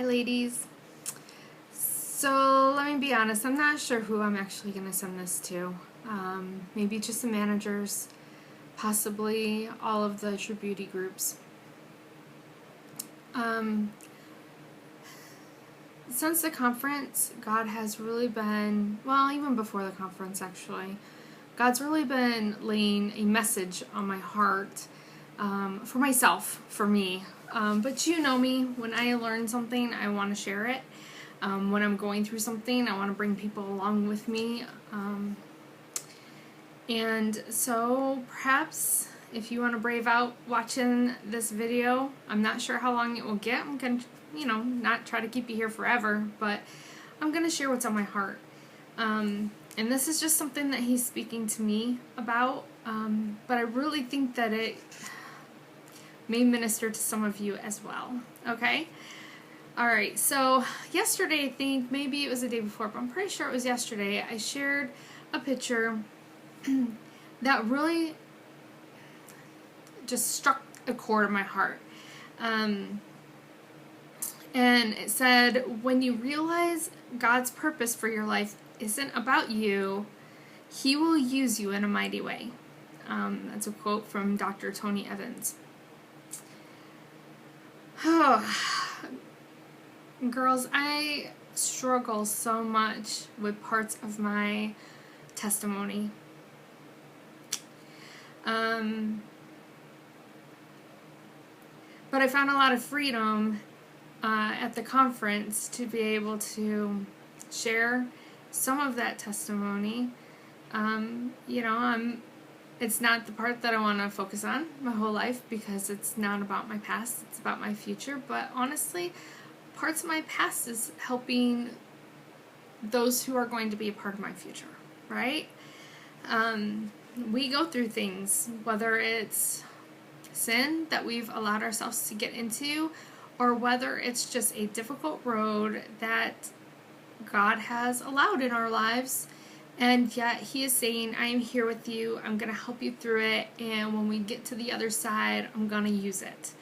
Hi ladies. So let me be honest, I'm not sure who I'm actually going to send this to. Maybe just the managers, possibly all of the True Beauty groups. Since the conference, God has really been, well, even before the conference actually, God's really been laying a message on my heart for myself, for me. But you know me, when I learn something, I want to share it. When I'm going through something, I want to bring people along with me. And so perhaps if you want to brave out watching this video, I'm not sure how long it will get. I'm going to, not try to keep you here forever, but I'm going to share what's on my heart. And this is just something that he's speaking to me about, but I really think that it may minister to some of you as well, okay? Alright, so yesterday, I think, maybe it was the day before, but I'm pretty sure it was yesterday, I shared a picture that really just struck a chord in my heart. And it said, when you realize God's purpose for your life isn't about you, He will use you in a mighty way. That's a quote from Dr. Tony Evans. Oh, girls, I struggle so much with parts of my testimony. But I found a lot of freedom at the conference to be able to share some of that testimony. It's not the part that I want to focus on my whole life because it's not about my past, it's about my future. But honestly, parts of my past is helping those who are going to be a part of my future, right? We go through things, whether it's sin that we've allowed ourselves to get into, or whether it's just a difficult road that God has allowed in our lives, and yet He is saying, I am here with you, I'm going to help you through it, and when we get to the other side, I'm going to use it.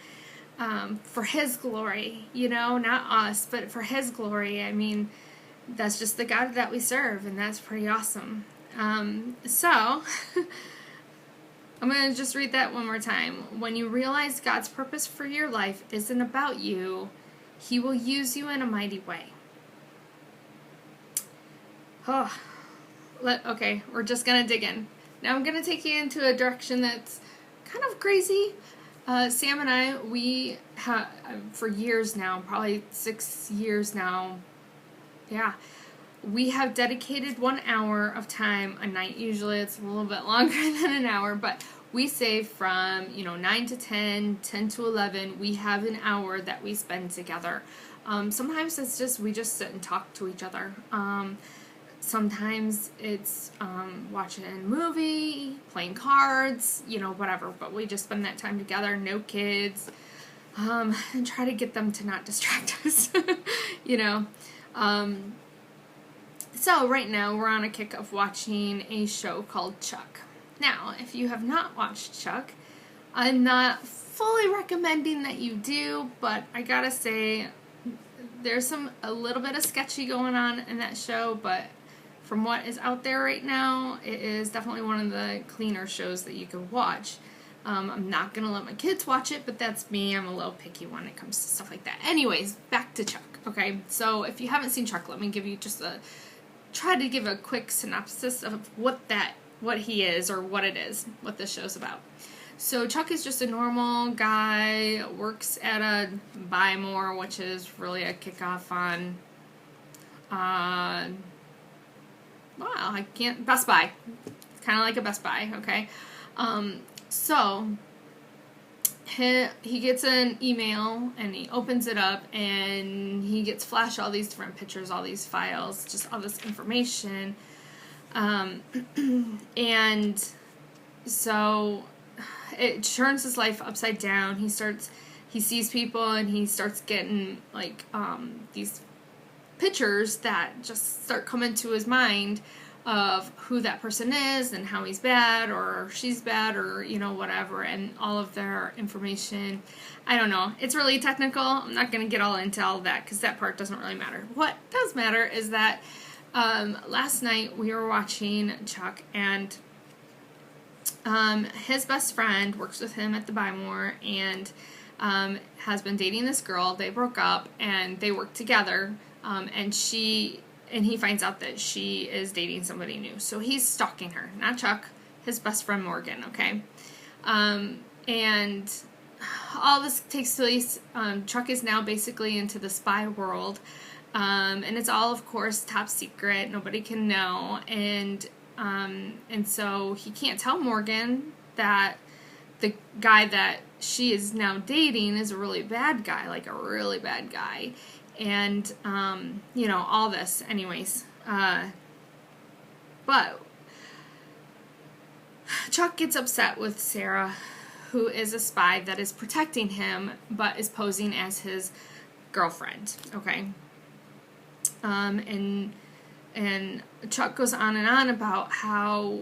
For His glory, not us, but for His glory. I mean, that's just the God that we serve, and that's pretty awesome. So, I'm going to just read that one more time. When you realize God's purpose for your life isn't about you, He will use you in a mighty way. Oh, okay, we're just going to dig in. Now I'm going to take you into a direction that's kind of crazy. Sam and I, we have, for years now, probably 6 years now, we have dedicated 1 hour of time a night. Usually it's a little bit longer than an hour, but we save from, 9 to 10, 10 to 11. We have an hour that we spend together. Sometimes it's just, we just sit and talk to each other. Sometimes it's watching a movie, playing cards, whatever. But we just spend that time together, no kids, and try to get them to not distract us, So right now we're on a kick of watching a show called Chuck. Now, if you have not watched Chuck, I'm not fully recommending that you do, but I gotta say, there's a little bit of sketchy going on in that show, but from what is out there right now, it is definitely one of the cleaner shows that you can watch. I'm not going to let my kids watch it, but that's me. I'm a little picky when it comes to stuff like that. Anyways, back to Chuck, okay? So if you haven't seen Chuck, let me give you just try to give a quick synopsis of what he is, or what it is, what this show's about. So Chuck is just a normal guy, works at a Buy More, which is really a kickoff on, Best Buy. It's kind of like a Best Buy, okay? So he gets an email, and he opens it up, and he gets flashed all these different pictures, all these files, just all this information. And so it turns his life upside down. He sees people, and he starts getting, these pictures that just start coming to his mind of who that person is and how he's bad or she's bad or, whatever, and all of their information. I don't know. It's really technical. I'm not going to get all into all of that because that part doesn't really matter. What does matter is that last night we were watching Chuck, and his best friend works with him at the Buy More and has been dating this girl. They broke up and they work together, and he finds out that she is dating somebody new. So he's stalking her, not Chuck, his best friend Morgan, okay? And all this takes place. Chuck is now basically into the spy world, and it's all, of course, top secret. Nobody can know, and so he can't tell Morgan that the guy that she is now dating is a really bad guy, like a really bad guy, and all this, anyways. But Chuck gets upset with Sarah, who is a spy that is protecting him, but is posing as his girlfriend, okay? And Chuck goes on and on about how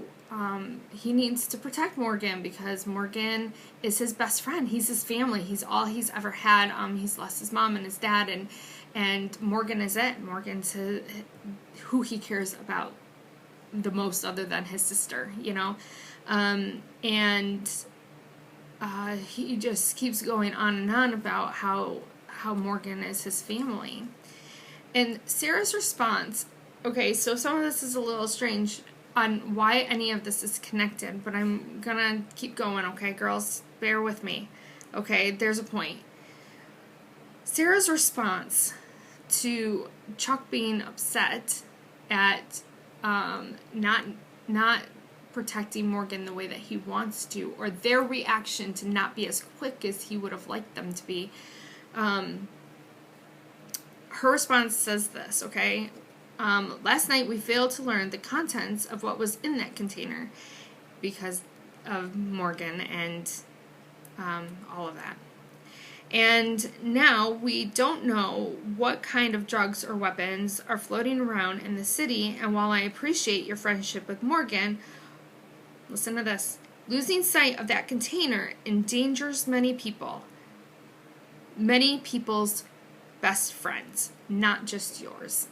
he needs to protect Morgan because Morgan is his best friend. He's his family. He's all he's ever had. He's lost his mom and his dad, and Morgan is it. Morgan's who he cares about the most, other than his sister, he just keeps going on and on about how Morgan is his family. And Sarah's response, okay, so some of this is a little strange on why any of this is connected, but I'm gonna keep going, okay, girls? Bear with me. Okay, there's a point. Sarah's response to Chuck being upset at not protecting Morgan the way that he wants to, or their reaction to not be as quick as he would have liked them to be, her response says this, okay? Last night we failed to learn the contents of what was in that container because of Morgan and all of that. And now we don't know what kind of drugs or weapons are floating around in the city, and while I appreciate your friendship with Morgan, listen to this, losing sight of that container endangers many people. Many people's best friends, not just yours.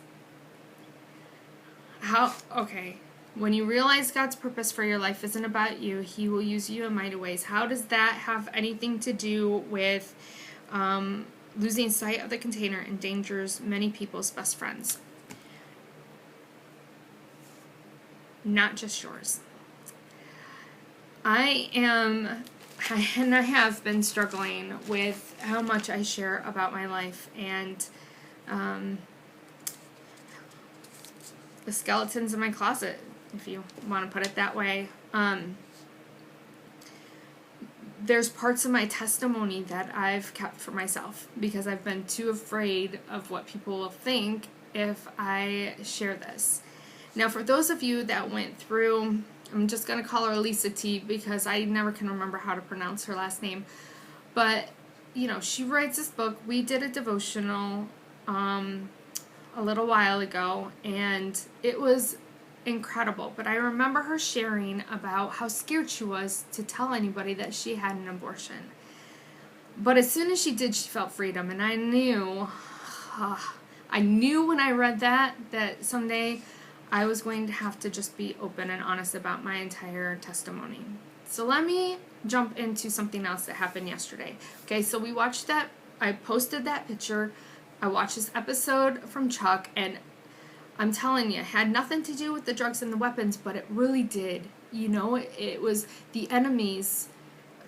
Okay, when you realize God's purpose for your life isn't about you, He will use you in mighty ways. How does that have anything to do with losing sight of the container endangers many people's best friends? Not just yours. I have been struggling with how much I share about my life and the skeletons in my closet, if you want to put it that way. There's parts of my testimony that I've kept for myself because I've been too afraid of what people will think if I share this. Now, for those of you that went through, I'm just going to call her Lisa T because I never can remember how to pronounce her last name. But, she writes this book. We did a devotional a little while ago, and it was incredible. But I remember her sharing about how scared she was to tell anybody that she had an abortion. But as soon as she did, she felt freedom. And I knew when I read that someday I was going to have to just be open and honest about my entire testimony. So let me jump into something else that happened yesterday. Okay, so we watched that. I posted that picture. I watched this episode from Chuck, and I'm telling you, it had nothing to do with the drugs and the weapons, but it really did. It was the enemy's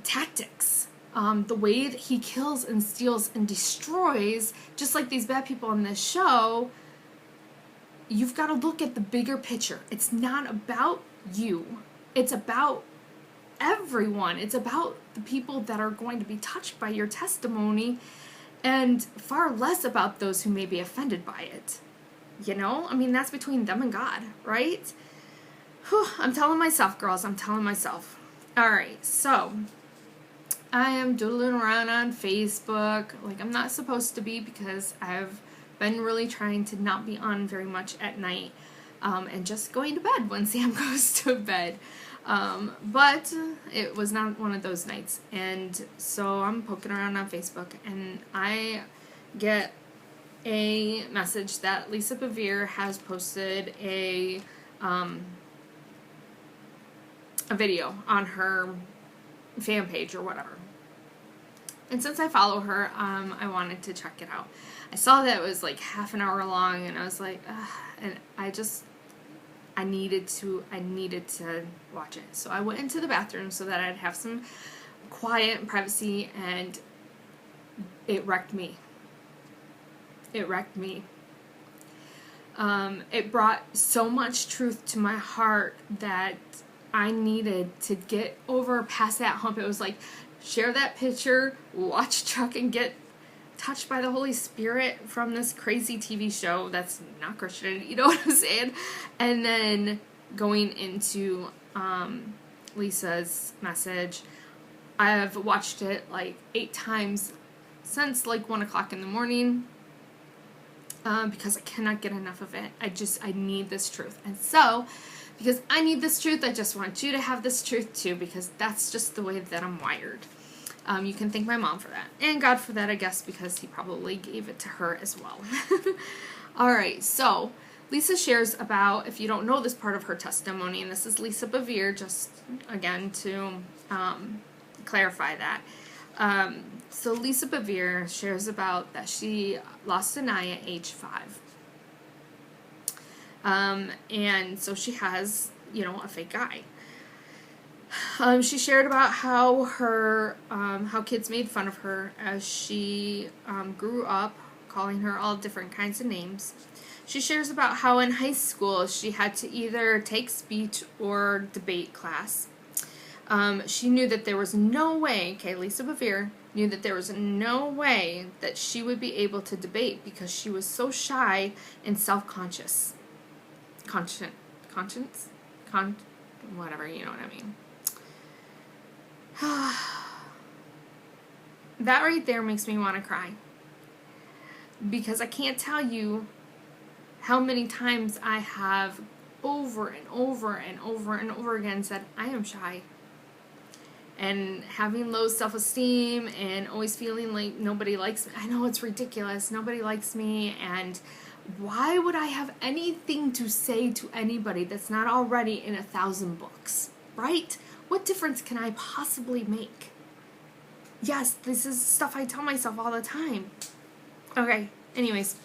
tactics. The way that he kills and steals and destroys, just like these bad people on this show. You've got to look at the bigger picture. It's not about you. It's about everyone. It's about the people that are going to be touched by your testimony, and far less about those who may be offended by it. That's between them and God, right? Whew, I'm telling myself, girls, I'm telling myself. All right, so I am doodling around on Facebook like I'm not supposed to be because I've been really trying to not be on very much at night. and just going to bed when Sam goes to bed. But it was not one of those nights. And so I'm poking around on Facebook, and I get a message that Lisa Bevere has posted a video on her fan page or whatever. And since I follow her, I wanted to check it out. I saw that it was like half an hour long, and I was like, ugh, and I needed to watch it. So I went into the bathroom so that I'd have some quiet and privacy, and it wrecked me. It wrecked me. It brought so much truth to my heart that I needed to get over past that hump. It was like, share that picture, watch Chuck, and get touched by the Holy Spirit from this crazy TV show that's not Christian, you know what I'm saying? And then going into Lisa's message, I've watched it like 8 times since like 1 o'clock in the morning, because I cannot get enough of it. I need this truth. And so, because I need this truth, I just want you to have this truth too, because that's just the way that I'm wired. You can thank my mom for that. And God for that, I guess, because he probably gave it to her as well. Alright, so Lisa shares about, if you don't know this part of her testimony, and this is Lisa Bevere, just again to clarify that. So Lisa Bevere shares about that she lost an eye at age 5. And so she has, a fake eye. She shared about how how kids made fun of her as she grew up, calling her all different kinds of names. She shares about how in high school she had to either take speech or debate class. She knew that there was no way, Lisa Bevere knew that there was no way that she would be able to debate because she was so shy and self-conscious. Whatever, you know what I mean. That right there makes me want to cry. Because I can't tell you how many times I have over and over and over and over again said, I am shy. And having low self-esteem and always feeling like nobody likes me. I know it's ridiculous. Nobody likes me. And why would I have anything to say to anybody that's not already in 1,000 books? Right? What difference can I possibly make? Yes, this is stuff I tell myself all the time. Okay, anyways.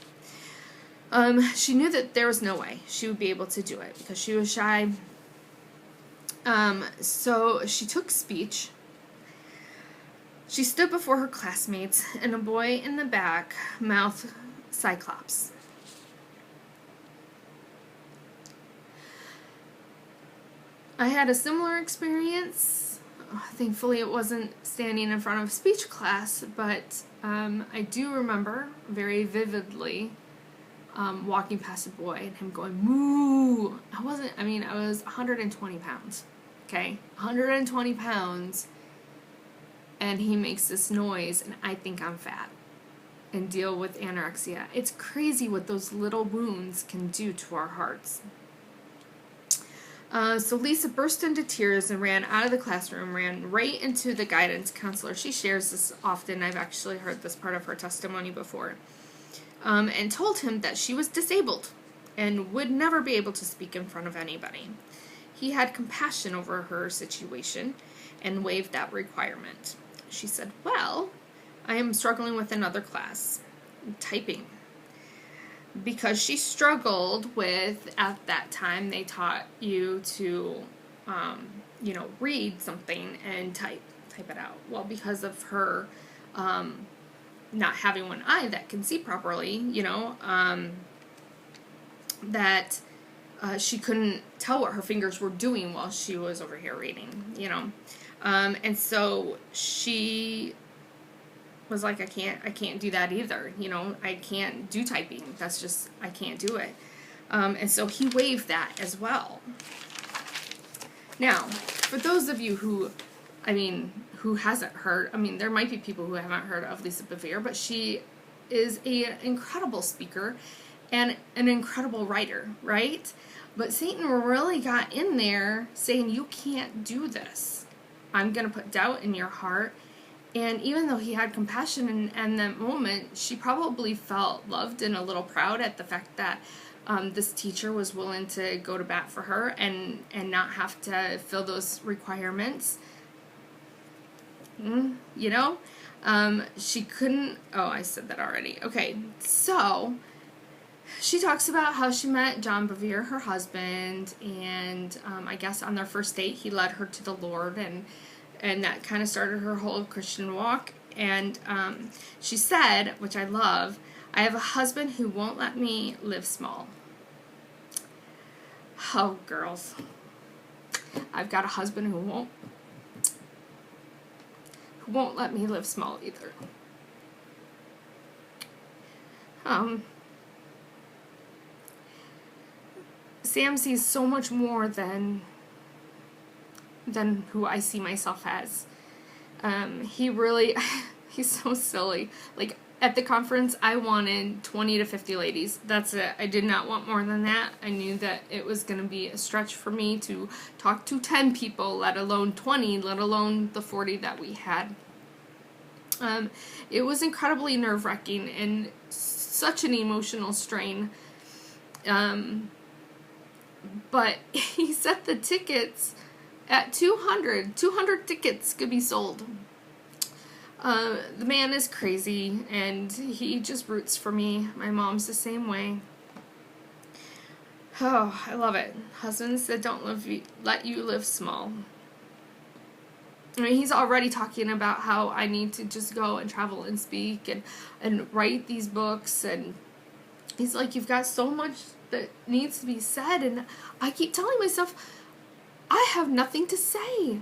She knew that there was no way she would be able to do it because she was shy. So she took speech. She stood before her classmates, and a boy in the back mouthed Cyclops. I had a similar experience. Thankfully, it wasn't standing in front of a speech class, but I do remember very vividly walking past a boy and him going, moo. I was 120 pounds. Okay? 120 pounds, and he makes this noise, and I think I'm fat and deal with anorexia. It's crazy what those little wounds can do to our hearts. So Lisa burst into tears and ran out of the classroom, ran right into the guidance counselor. She shares this often. I've actually heard this part of her testimony before. And told him that she was disabled and would never be able to speak in front of anybody. He had compassion over her situation and waived that requirement. She said, well, I am struggling with another class, typing. Because she struggled with, at that time, they taught you to, read something and type it out. Well, because of her not having one eye that can see properly, that she couldn't tell what her fingers were doing while she was over here reading, and so she was like, I can't do that either, I can't do typing, I can't do it, and so he waived that as well. Now, for those of you who hasn't heard, there might be people who haven't heard of Lisa Bevere, but she is an incredible speaker and an incredible writer, right? But Satan really got in there saying, you can't do this. I'm going to put doubt in your heart. And even though he had compassion in that moment, she probably felt loved and a little proud at the fact that this teacher was willing to go to bat for her and not have to fill those requirements. You know? She couldn't... Oh, I said that already. Okay, so she talks about how she met John Bevere, her husband, and I guess on their first date he led her to the Lord, and that kind of started her whole Christian walk. And she said, which I love, I have a husband who won't let me live small. Oh, girls. I've got a husband who won't let me live small either. Sam sees so much more than who I see myself as. He really, he's so silly. Like, at the conference, I wanted 20 to 50 ladies. That's it. I did not want more than that. I knew that it was going to be a stretch for me to talk to 10 people, let alone 20, let alone the 40 that we had. It was incredibly nerve-wracking and such an emotional strain. But he set the tickets at 200. 200 tickets could be sold. The man is crazy, and he just roots for me. My mom's the same way. Oh, I love it. Husbands that don't let you live small. I mean, he's already talking about how I need to just go and travel and speak and write these books, and he's like, you've got so much that needs to be said, and I keep telling myself, I have nothing to say.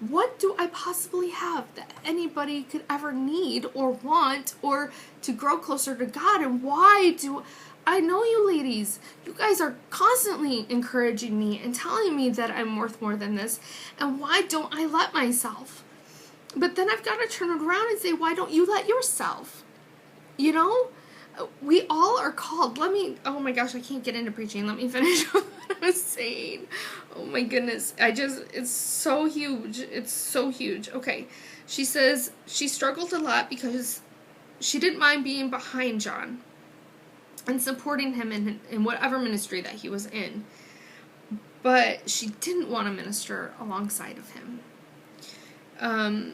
What do I possibly have that anybody could ever need or want or to grow closer to God? And why do I know you ladies? You guys are constantly encouraging me and telling me that I'm worth more than this. And why don't I let myself? But then I've got to turn it around and say, why don't you let yourself? You know? We all are called. Oh my gosh, I can't get into preaching. Let me finish what I was saying. Oh my goodness. It's so huge. It's so huge. Okay. She says she struggled a lot because she didn't mind being behind John and supporting him in whatever ministry that he was in. But she didn't want to minister alongside of him.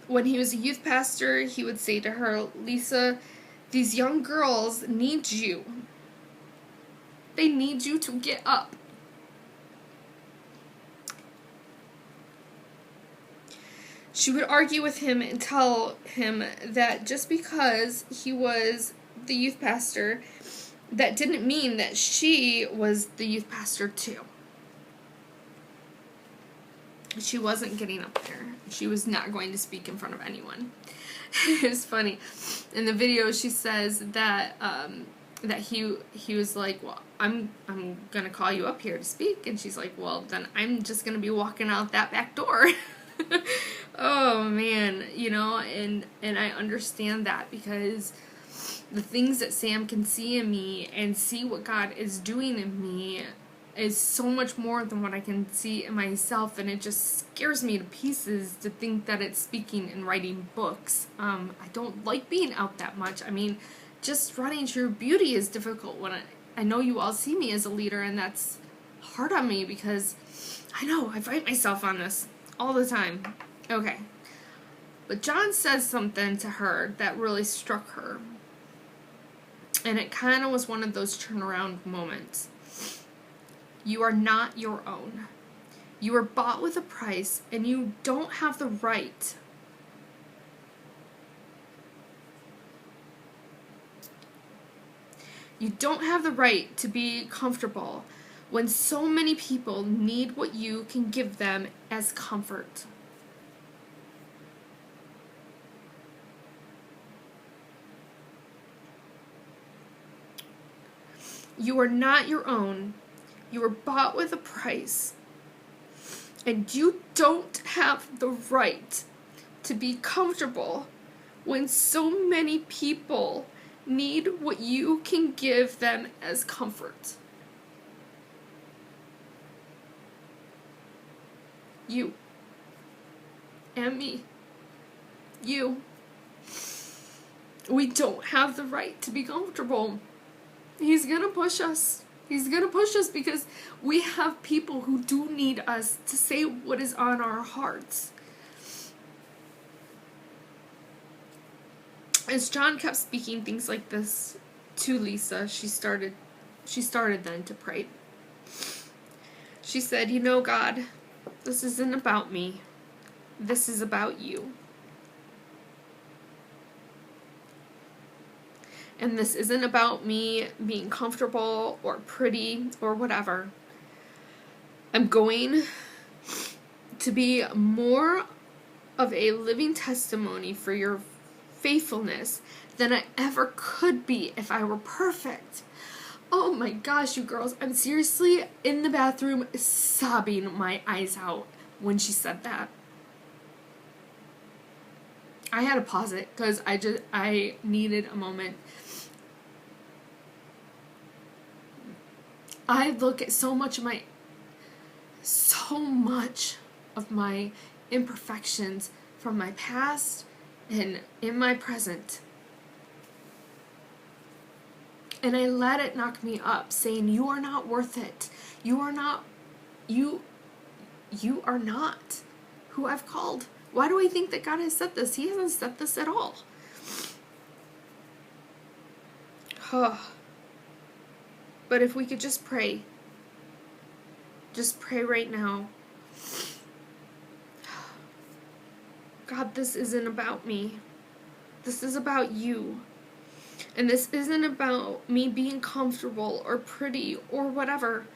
When he was a youth pastor, he would say to her, Lisa, these young girls need you. They need you to get up. She would argue with him and tell him that just because he was the youth pastor, that didn't mean that she was the youth pastor too. She wasn't getting up there. She was not going to speak in front of anyone. It was funny. In the video, she says that that he was like, well, I'm gonna call you up here to speak, and she's like, well, then I'm just gonna be walking out that back door. Oh man, you know, and I understand that because the things that Sam can see in me and see what God is doing in me is so much more than what I can see in myself, and it just scares me to pieces to think that it's speaking and writing books. I don't like being out that much. I mean, just running True Beauty is difficult when I know you all see me as a leader, and that's hard on me because I know I fight myself on this all the time. Okay. But John says something to her that really struck her. And it kind of was one of those turnaround moments. You are not your own. You were bought with a price, and you don't have the right to be comfortable when so many people need what you can give them as comfort. You are not your own. You were bought with a price. And you don't have the right to be comfortable when so many people need what you can give them as comfort. You. And me. You. We don't have the right to be comfortable. He's gonna push us. He's gonna push us because we have people who do need us to say what is on our hearts. As John kept speaking things like this to Lisa, she started then to pray. She said, "You know, God, this isn't about me. This is about you. And this isn't about me being comfortable or pretty or whatever. I'm going to be more of a living testimony for your faithfulness than I ever could be if I were perfect." Oh my gosh, you girls, I'm seriously in the bathroom sobbing my eyes out when she said that. I had to pause it because I needed a moment. I look at so much of my imperfections from my past and in my present. And I let it knock me up, saying, "You are not worth it. You are not who I've called." Why do I think that God has said this? He hasn't said this at all. But if we could just pray right now. God, this isn't about me. This is about you. And this isn't about me being comfortable or pretty or whatever.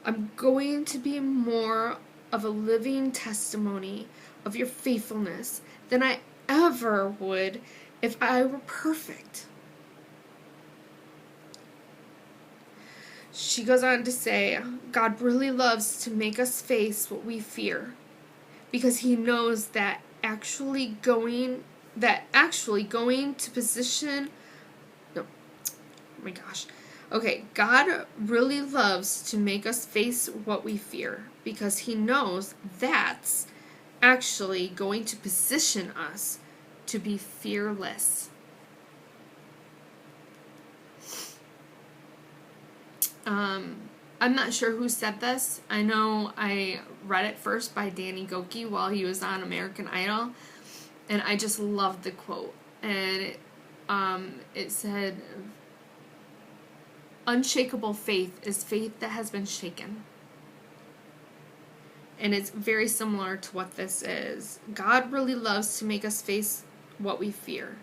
I'm going to be more of a living testimony of your faithfulness than I ever would if I were perfect. She goes on to say, God really loves to make us face what we fear because he knows that actually going to position God really loves to make us face what we fear because he knows that's actually going to position us to be fearless. I'm not sure who said this. I know I read it first by Danny Gokey while he was on American Idol, and I just loved the quote. And it said, "Unshakable faith is faith that has been shaken." And it's very similar to what this is. God really loves to make us face what we fear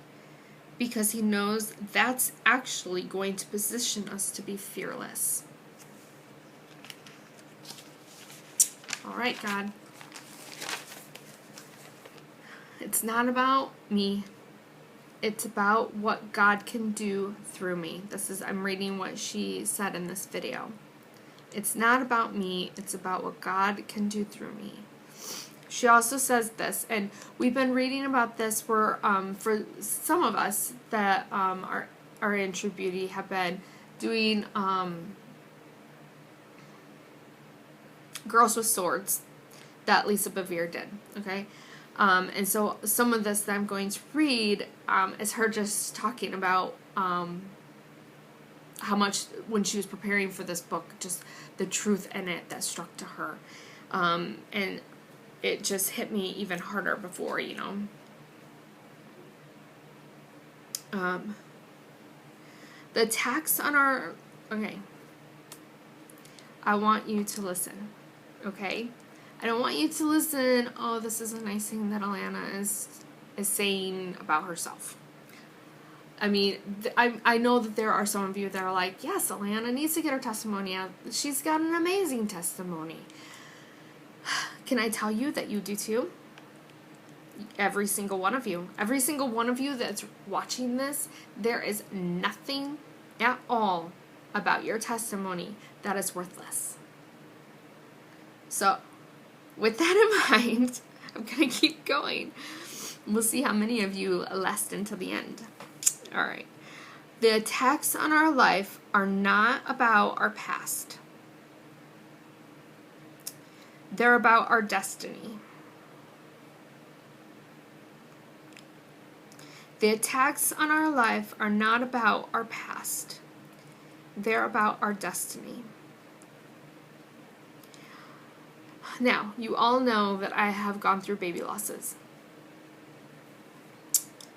because he knows that's actually going to position us to be fearless. All right, God. It's not about me. It's about what God can do through me. I'm reading what she said in this video. It's not about me. It's about what God can do through me. She also says this, and we've been reading about this for some of us that are in True Beauty have been doing Girls with Swords that Lisa Bevere did, okay? And so some of this that I'm going to read is her just talking about how much, when she was preparing for this book, just the truth in it that struck to her. And it just hit me even harder before, the attacks on our... Okay. I want you to listen, okay? I don't want you to listen, oh, this is a nice thing that Alana is saying about herself. I mean, I know that there are some of you that are like, yes, Alana needs to get her testimony out. She's got an amazing testimony. Can I tell you that you do too? Every single one of you. Every single one of you that's watching this, there is nothing at all about your testimony that is worthless. So, with that in mind, I'm going to keep going. We'll see how many of you last until the end. All right. The attacks on our life are not about our past. They're about our destiny. The attacks on our life are not about our past. They're about our destiny. Now, you all know that I have gone through baby losses.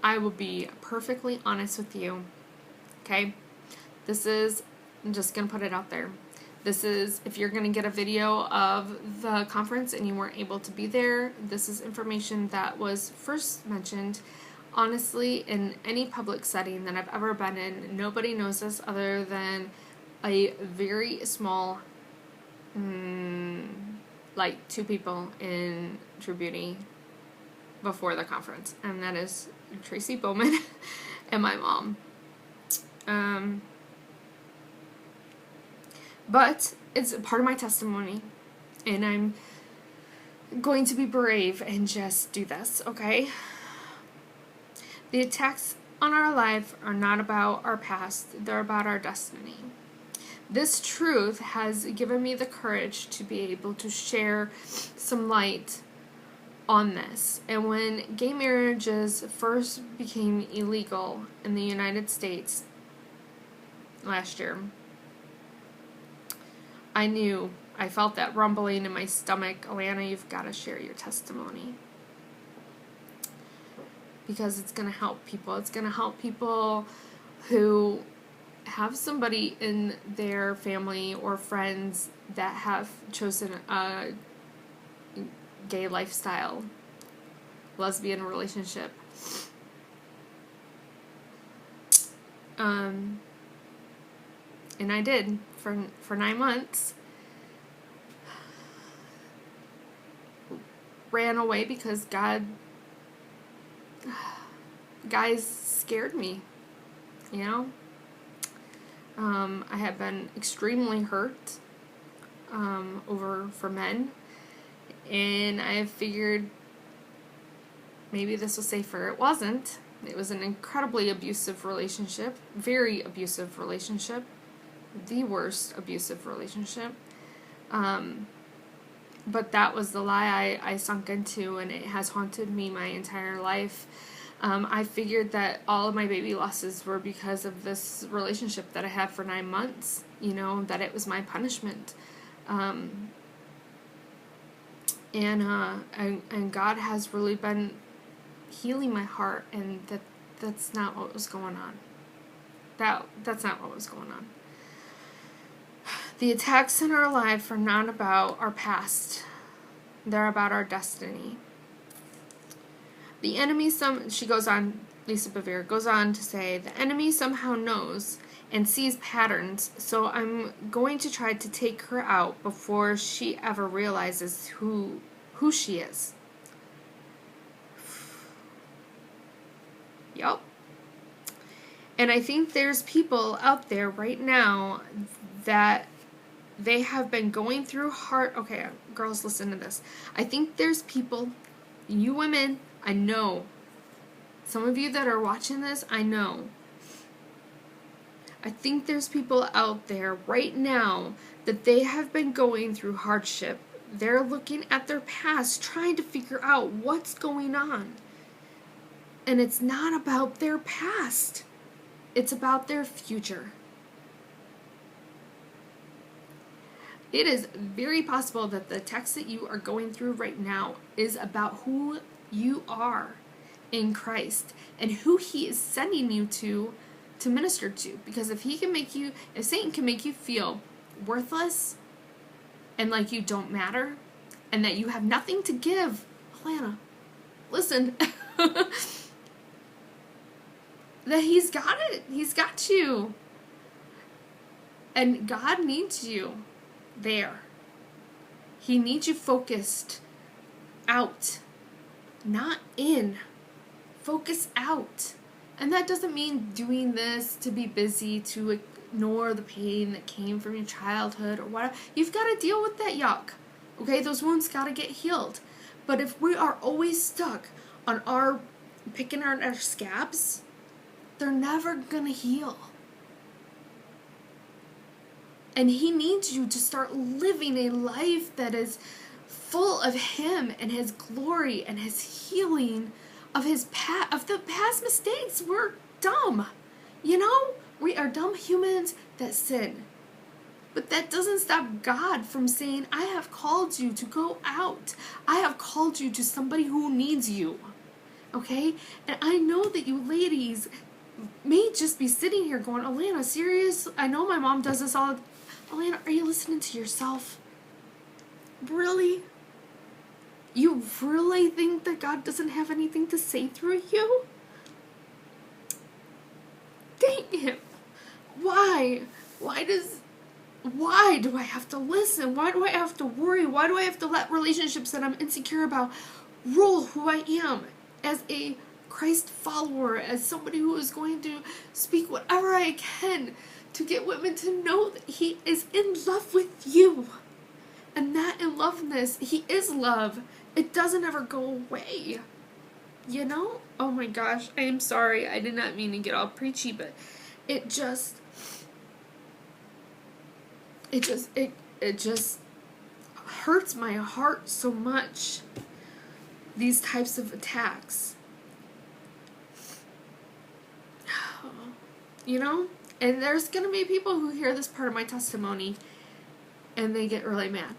I will be perfectly honest with you. Okay? I'm just going to put it out there. This is, if you're going to get a video of the conference and you weren't able to be there, this is information that was first mentioned. Honestly, in any public setting that I've ever been in, nobody knows this other than a very small, like 2 people in True Beauty before the conference, and that is Tracy Bowman and my mom. But it's part of my testimony, and I'm going to be brave and just do this, okay? The attacks on our life are not about our past, they're about our destiny. This truth has given me the courage to be able to share some light on this. And when gay marriages first became illegal in the United States last year, I felt that rumbling in my stomach. Alana, you've got to share your testimony. Because it's going to help people. It's going to help people who have somebody in their family or friends that have chosen a gay lifestyle, lesbian relationship. And I did for 9 months. Ran away because guys scared me, you know. I have been extremely hurt for men, and I figured maybe this was safer. It wasn't. It was an incredibly abusive relationship, very abusive relationship, the worst abusive relationship. But that was the lie I sunk into, and it has haunted me my entire life. I figured that all of my baby losses were because of this relationship that I had for 9 months, you know, that it was my punishment. And God has really been healing my heart, and that's not what was going on. That's not what was going on. The attacks in our life are not about our past. They're about our destiny. The enemy, she goes on, Lisa Bevere goes on to say, the enemy somehow knows and sees patterns, so I'm going to try to take her out before she ever realizes who she is. Yup. And I think there's people out there right now that they have been going through hard... Okay, girls, listen to this. I think there's people, you women, I know. Some of you that are watching this, I know. I think there's people out there right now that they have been going through hardship. They're looking at their past, trying to figure out what's going on. And it's not about their past. It's about their future. It is very possible that the text that you are going through right now is about who you are in Christ and who He is sending you to minister to. Because if Satan can make you feel worthless and like you don't matter and that you have nothing to give, Alana, listen, that He's got it. He's got you. And God needs you there. He needs you focused out, not in. Focus out. And that doesn't mean doing this to be busy, to ignore the pain that came from your childhood or whatever. You've got to deal with that yuck. Okay, those wounds got to get healed. But if we are always stuck on picking our scabs, they're never gonna heal. And He needs you to start living a life that is full of him and his glory and his healing of the past mistakes. We're dumb. You know, we are dumb humans that sin. But that doesn't stop God from saying, I have called you to go out. I have called you to somebody who needs you. Okay? And I know that you ladies may just be sitting here going, Alana, serious? I know my mom does this all. Alana, are you listening to yourself? Really? You really think that God doesn't have anything to say through you? Dang him. Why? Why do I have to listen? Why do I have to worry? Why do I have to let relationships that I'm insecure about rule who I am as a Christ follower, as somebody who is going to speak whatever I can to get women to know that he is in love with you? And that in loveness, he is love. It doesn't ever go away. You know? Oh my gosh, I am sorry. I did not mean to get all preachy, but it just hurts my heart so much, these types of attacks. You know? And there's going to be people who hear this part of my testimony and they get really mad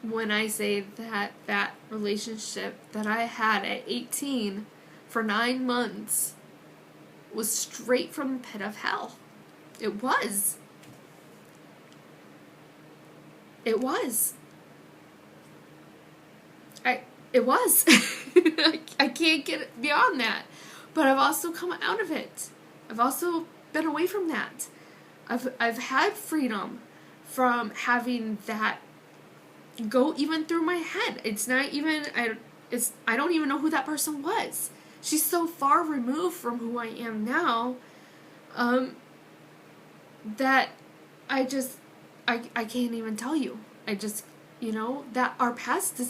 when I say that relationship that I had at 18 for 9 months was straight from the pit of hell. It was. It was. It was. I can't get beyond that. But I've also come out of it. I've also been away from that. I've had freedom from having that go even through my head. It's not even, I don't even know who that person was. She's so far removed from who I am now, that I can't even tell you. You know, that our past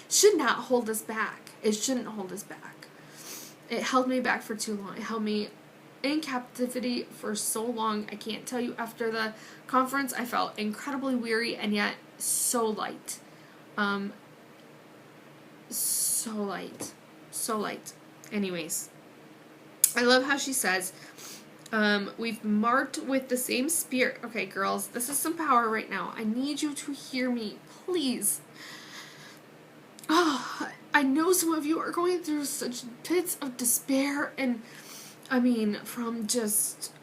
should not hold us back. It shouldn't hold us back. It held me back for too long. It held me in captivity for so long. I can't tell you, after the conference, I felt incredibly weary and yet so light. So light. So light. Anyways, I love how she says, we've marked with the same spirit. Okay, girls, this is some power right now. I need you to hear me, please. Oh, I know some of you are going through such pits of despair, and I mean, from just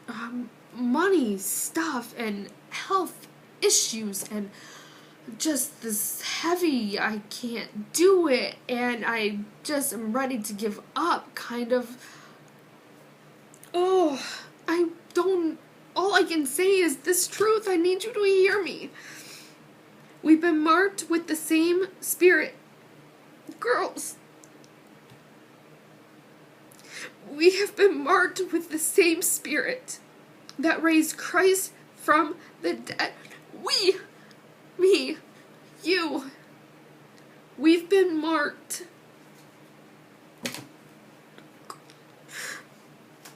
money stuff and health issues and just this heavy, I can't do it, and I just am ready to give up kind of. Oh, all I can say is this truth. I need you to hear me. We've been marked with the same spirit. Girls, we have been marked with the same spirit that raised Christ from the dead. You. We've been marked.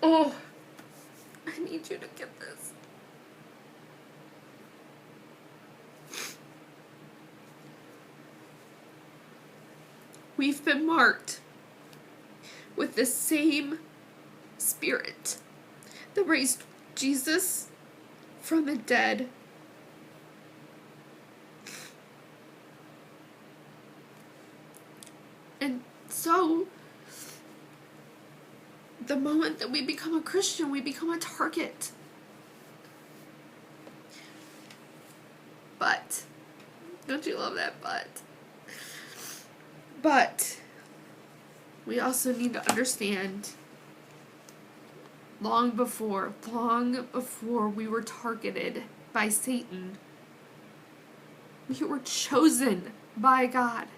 Oh, I need you to get this. We've been marked with the same spirit that raised Jesus from the dead. And so, the moment that we become a Christian, we become a target. But, don't you love that but? But, we also need to understand, long before we were targeted by Satan, we were chosen by God.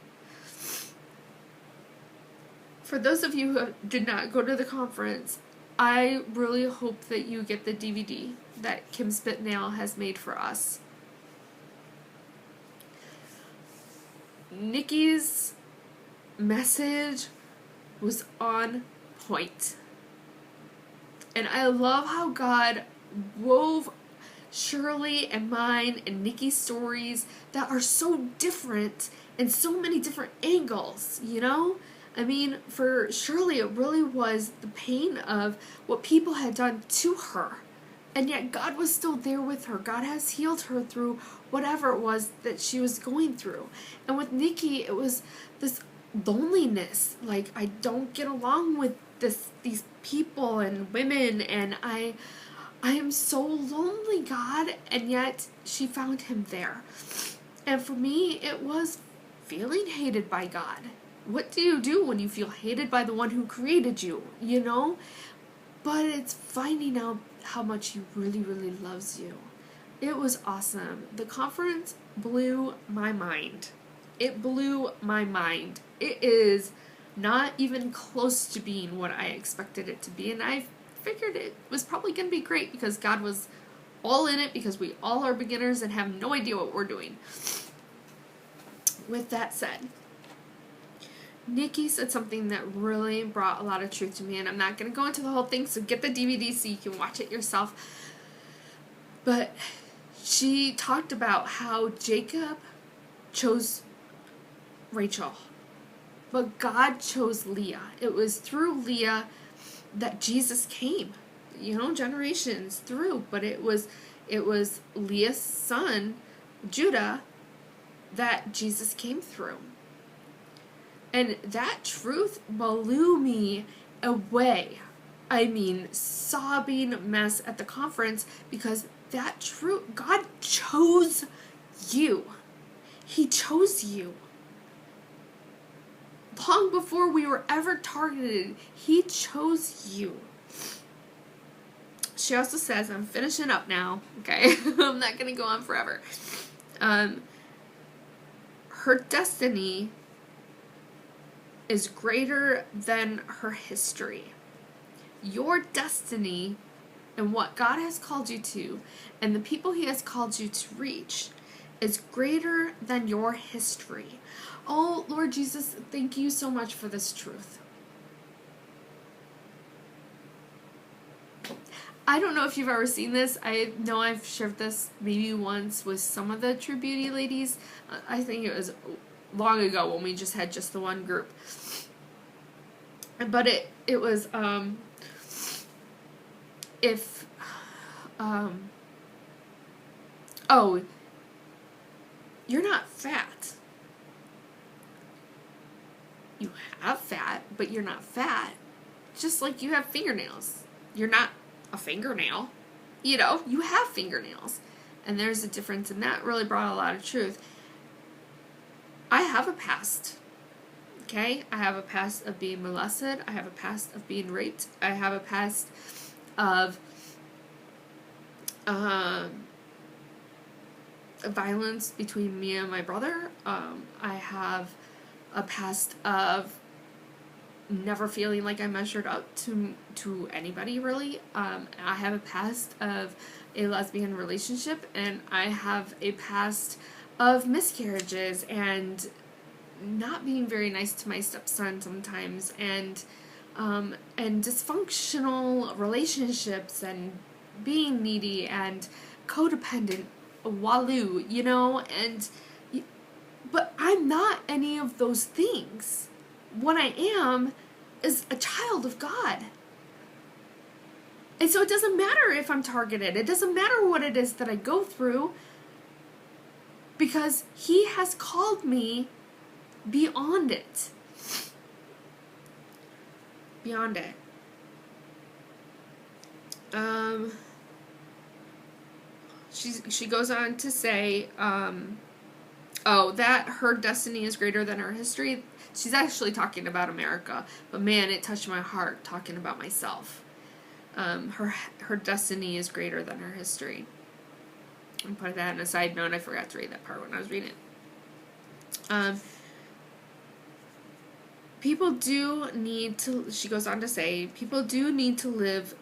For those of you who did not go to the conference, I really hope that you get the DVD that Kim Spitnail has made for us. Nikki's message was on point. And I love how God Shirley and mine and Nikki's stories that are so different and so many different angles, you know? I mean, for Shirley, it really was the pain of what people had done to her. And yet God was still there with her. God has healed her through whatever it was that she was going through. And with Nikki, it was this loneliness. Like, I don't get along with these people and women, and I am so lonely, God. And yet she found him there. And for me, it was feeling hated by God. What do you do when you feel hated by the one who created you, you know? But it's finding out how much he really, really loves you. It was awesome. The conference blew my mind. It blew my mind. It is not even close to being what I expected it to be, and I figured it was probably going to be great because God was all in it, because we all are beginners and have no idea what we're doing. With that said, Nikki said something that really brought a lot of truth to me, and I'm not going to go into the whole thing, so get the DVD so you can watch it yourself. But she talked about how Jacob chose Rachel, but God chose Leah. It was through Leah that Jesus came, you know, generations through, but it was Leah's son, Judah, that Jesus came through. And that truth blew me away. I mean, sobbing mess at the conference, because that truth, God chose you. He chose you. Long before we were ever targeted, he chose you. She also says, I'm finishing up now, okay? I'm not going to go on forever. Her destiny is greater than her history. Your destiny and what God has called you to and the people he has called you to reach is greater than your history. Oh, Lord Jesus, thank you so much for this truth. I don't know if you've ever seen this. I know I've shared this maybe once with some of the True Beauty ladies. I think it was long ago when we just had just the one group. But it was, oh, you're not fat. You have fat, but you're not fat. Just like you have fingernails. You're not a fingernail. You know, you have fingernails. And there's a difference, and that really brought a lot of truth. I have a past. Okay? I have a past of being molested. I have a past of being raped. I have a past of violence between me and my brother. I have a past of never feeling like I measured up to anybody, really. I have a past of a lesbian relationship, and I have a past of miscarriages and not being very nice to my stepson sometimes, and dysfunctional relationships, and being needy and codependent, waloo, you know, but I'm not any of those things. What I am is a child of God. And so it doesn't matter if I'm targeted. It doesn't matter what it is that I go through, because he has called me beyond it. Beyond it. She goes on to say, that her destiny is greater than her history. She's actually talking about America, but man, it touched my heart talking about myself. Her destiny is greater than her history. And put that in a side note, I forgot to read that part when I was reading it. People do need to, she goes on to say, people do need to live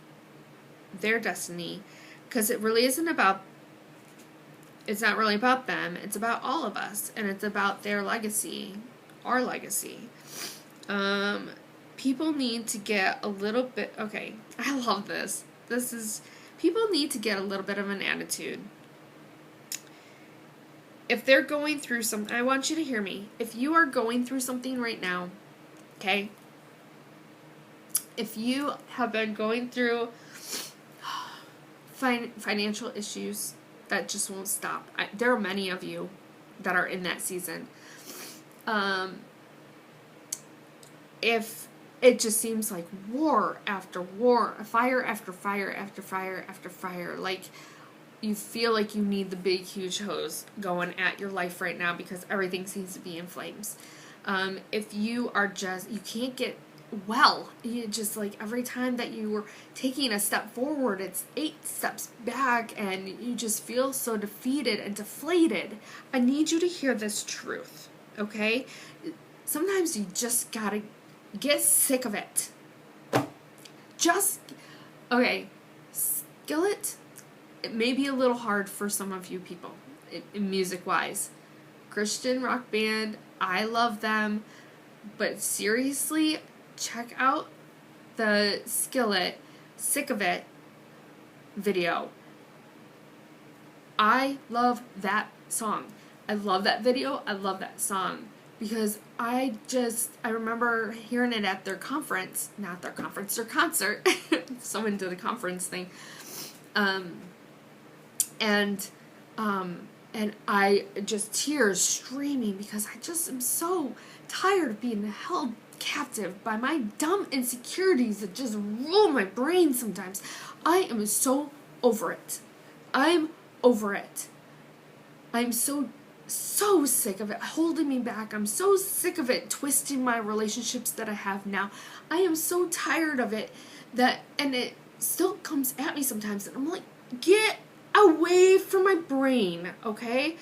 their destiny, because it really isn't about, it's not really about them, it's about all of us, and it's about their legacy, our legacy. People need to get a little bit, okay, I love this. This is People need to get a little bit of an attitude. If they're going through something, I want you to hear me. If you are going through something right now, okay? If you have been going through financial issues that just won't stop. There are many of you that are in that season. If it just seems like war after war, fire after fire after fire after fire, like you feel like you need the big huge hose going at your life right now because everything seems to be in flames. If you are you can't get well, you just like every time that you were taking a step forward, it's 8 steps back, and you just feel so defeated and deflated. I need you to hear this truth, okay? Sometimes you just gotta get sick of it. Okay, Skillet, it may be a little hard for some of you people, music-wise. Christian rock band, I love them, but seriously, check out the Skillet Sick of It video. I love that song. I love that video. I love that song because I remember hearing it at their conference, not their conference, their concert. So into the conference thing. And I just tears streaming because I just am so tired of being held captive by my dumb insecurities that just rule my brain sometimes. I am so over it. I'm over it. I'm so sick of it holding me back. I'm so sick of it twisting my relationships that I have now. I am so tired of it and it still comes at me sometimes, and I'm like, get away from my brain, okay?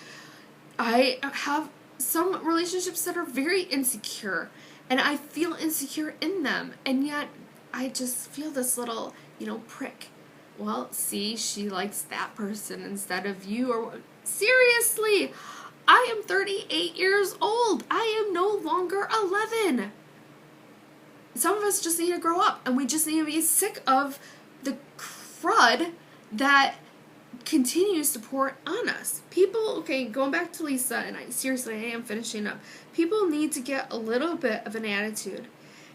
I have some relationships that are very insecure, and I feel insecure in them, and yet I just feel this little, prick. Well, see, she likes that person instead of you, or seriously, I am 38 years old. I am no longer 11. Some of us just need to grow up, and we just need to be sick of the crud that continues to pour on us. People, okay, going back to Lisa, and I am finishing up. People need to get a little bit of an attitude.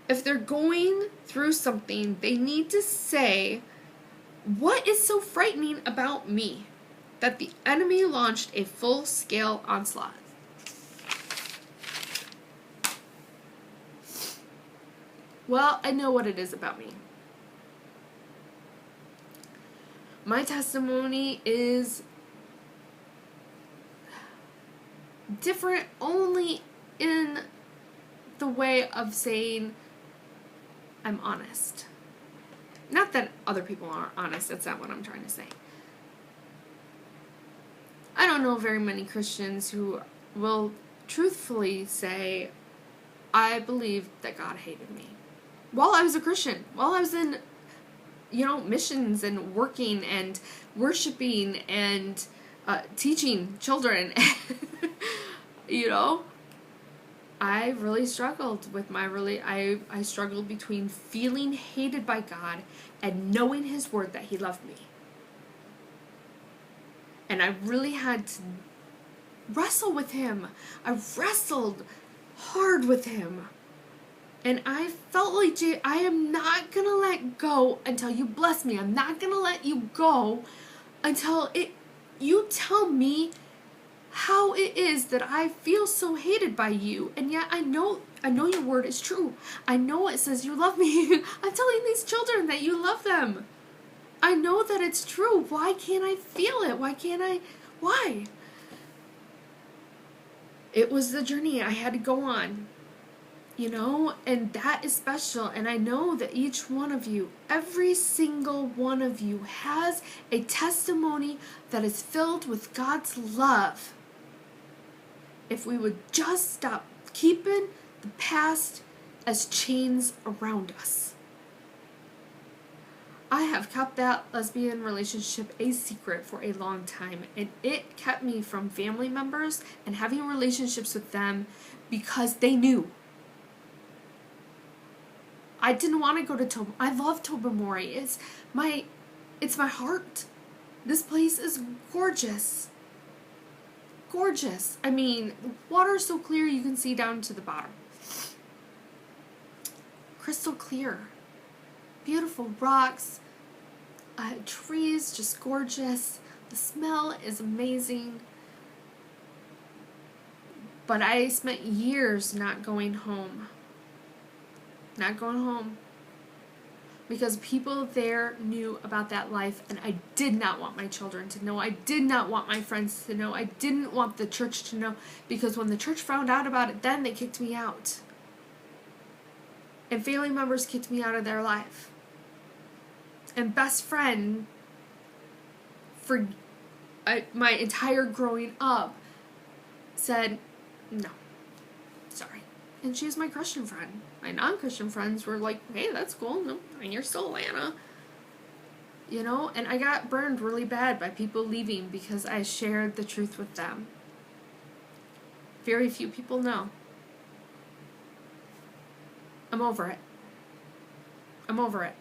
If they're going through something, they need to say, what is so frightening about me that the enemy launched a full-scale onslaught? Well, I know what it is about me. My testimony is different only in the way of saying I'm honest. Not that other people aren't honest, that's not what I'm trying to say. I don't know very many Christians who will truthfully say, I believe that God hated me. While I was a Christian, while I was in missions and working and worshiping and teaching children, I really struggled with I struggled between feeling hated by God and knowing His word that He loved me. And I really had to wrestle with Him. I wrestled hard with Him. And I felt like, I am not going to let go until you bless me. I'm not going to let you go until you tell me how it is that I feel so hated by you. And yet I know your word is true. I know it says you love me. I'm telling these children that you love them. I know that it's true. Why can't I feel it? Why? It was the journey I had to go on. And that is special. And I know that each one of you, every single one of you, has a testimony that is filled with God's love. If we would just stop keeping the past as chains around us. I have kept that lesbian relationship a secret for a long time, and it kept me from family members and having relationships with them because they knew. I didn't want to go to Tobermory. I love Tobermory. It's my It's my heart. This place is gorgeous. Gorgeous. I mean, the water is so clear you can see down to the bottom. Crystal clear. Beautiful rocks. Trees, just gorgeous. The smell is amazing. But I spent years not going home. Not going home. Because people there knew about that life, and I did not want my children to know. I did not want my friends to know. I didn't want the church to know, because when the church found out about it, then they kicked me out. And family members kicked me out of their life. And best friend for my entire growing up said, no, sorry. And she was my Christian friend. My non-Christian friends were like, hey, that's cool. No, and you're still Lana. You know? And I got burned really bad by people leaving because I shared the truth with them. Very few people know. I'm over it. I'm over it.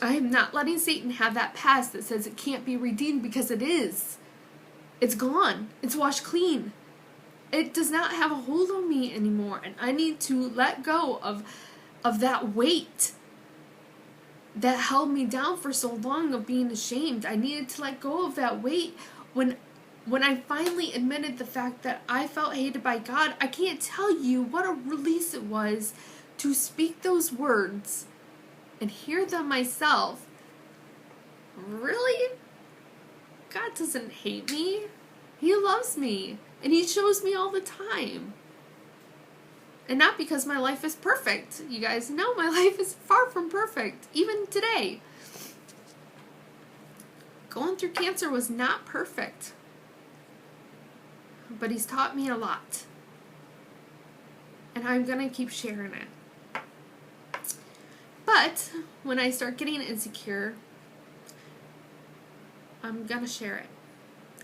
I am not letting Satan have that past that says it can't be redeemed, because it is. It's gone. It's washed clean. It does not have a hold on me anymore, and I need to let go of that weight that held me down for so long of being ashamed. I needed to let go of that weight when I finally admitted the fact that I felt hated by God. I can't tell you what a release it was to speak those words and hear them myself. Really? God doesn't hate me. He loves me. And He shows me all the time. And not because my life is perfect. You guys know my life is far from perfect. Even today. Going through cancer was not perfect. But He's taught me a lot. And I'm going to keep sharing it. But when I start getting insecure, I'm going to share it.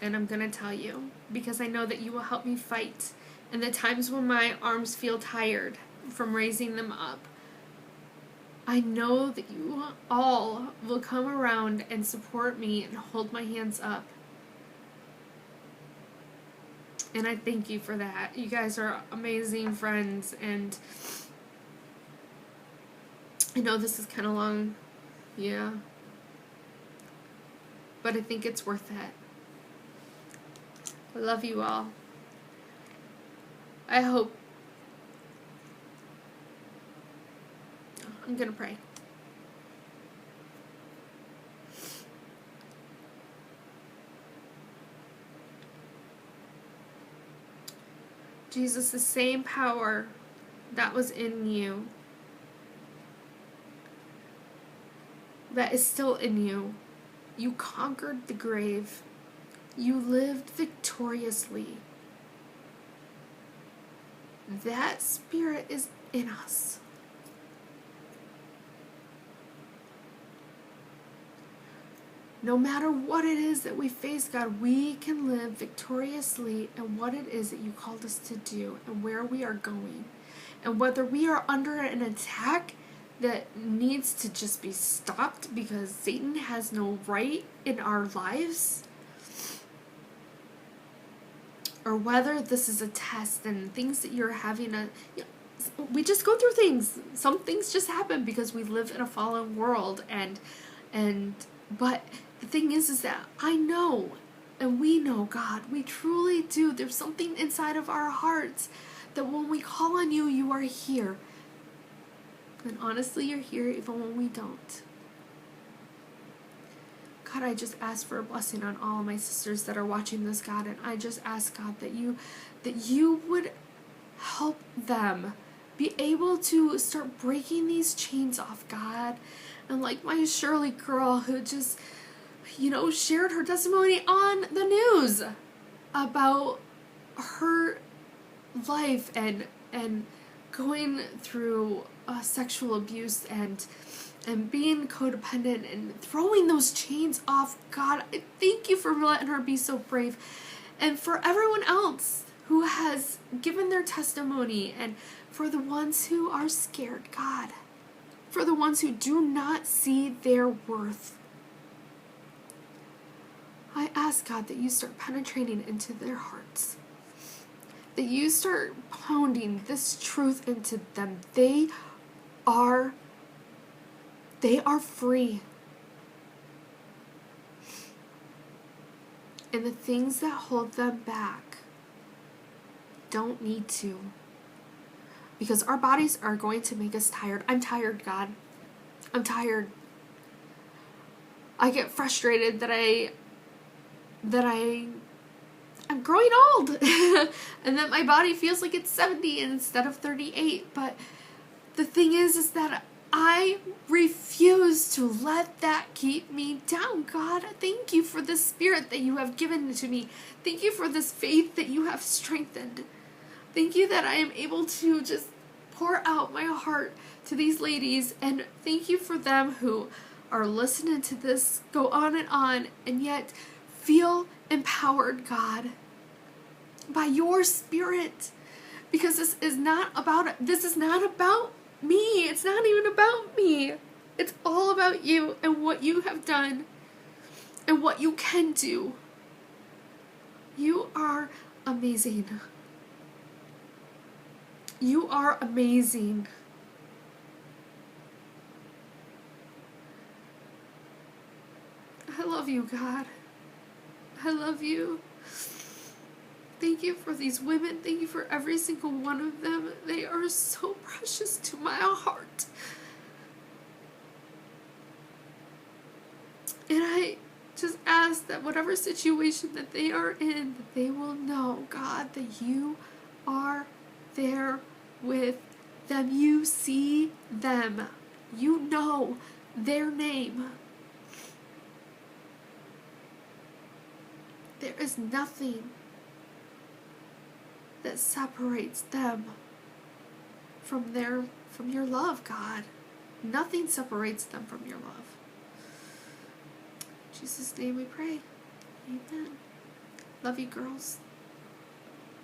And I'm going to tell you, because I know that you will help me fight. And the times when my arms feel tired from raising them up, I know that you all will come around and support me and hold my hands up. And I thank you for that. You guys are amazing friends, and I know this is kind of long, yeah, but I think it's worth it. I love you all. I hope. I'm going to pray. Jesus, the same power that was in you, that is still in you. You conquered the grave. You lived victoriously. That Spirit is in us. No matter what it is that we face, God, we can live victoriously in what it is that you called us to do and where we are going. And whether we are under an attack that needs to just be stopped because Satan has no right in our lives, or whether this is a test and things that you're having we just go through things. Some things just happen because we live in a fallen world, but the thing is that I know, and we know, God, we truly do. There's something inside of our hearts that when we call on you, you are here. And honestly, you're here even when we don't. God, I just ask for a blessing on all of my sisters that are watching this, God, and I just ask, God, that you would help them be able to start breaking these chains off, God. And like my Shirley girl who just, shared her testimony on the news about her life and going through sexual abuse and being codependent and throwing those chains off. God, I thank you for letting her be so brave. And for everyone else who has given their testimony, and for the ones who are scared, God, for the ones who do not see their worth. I ask, God, that you start penetrating into their hearts, that you start pounding this truth into them. They are free. And the things that hold them back don't need to. Because our bodies are going to make us tired. I'm tired, God. I'm tired. I get frustrated that I'm growing old. And that my body feels like it's 70 instead of 38. But the thing is that I refuse to let that keep me down. God, thank you for the spirit that you have given to me. Thank you for this faith that you have strengthened. Thank you that I am able to just pour out my heart to these ladies. And thank you for them who are listening to this go on and yet feel empowered, God, by your spirit. Because this is not about me. It's not even about me. It's all about you and what you have done and what you can do. You are amazing. You are amazing. I love you, God. I love you. Thank you for these women. Thank you for every single one of them. They are so precious to my heart. And I just ask that whatever situation that they are in, that they will know, God, that you are there with them. You see them. You know their name. There is nothing that separates them from your love, God. Nothing separates them from your love. In Jesus' name we pray. Amen. Love you, girls.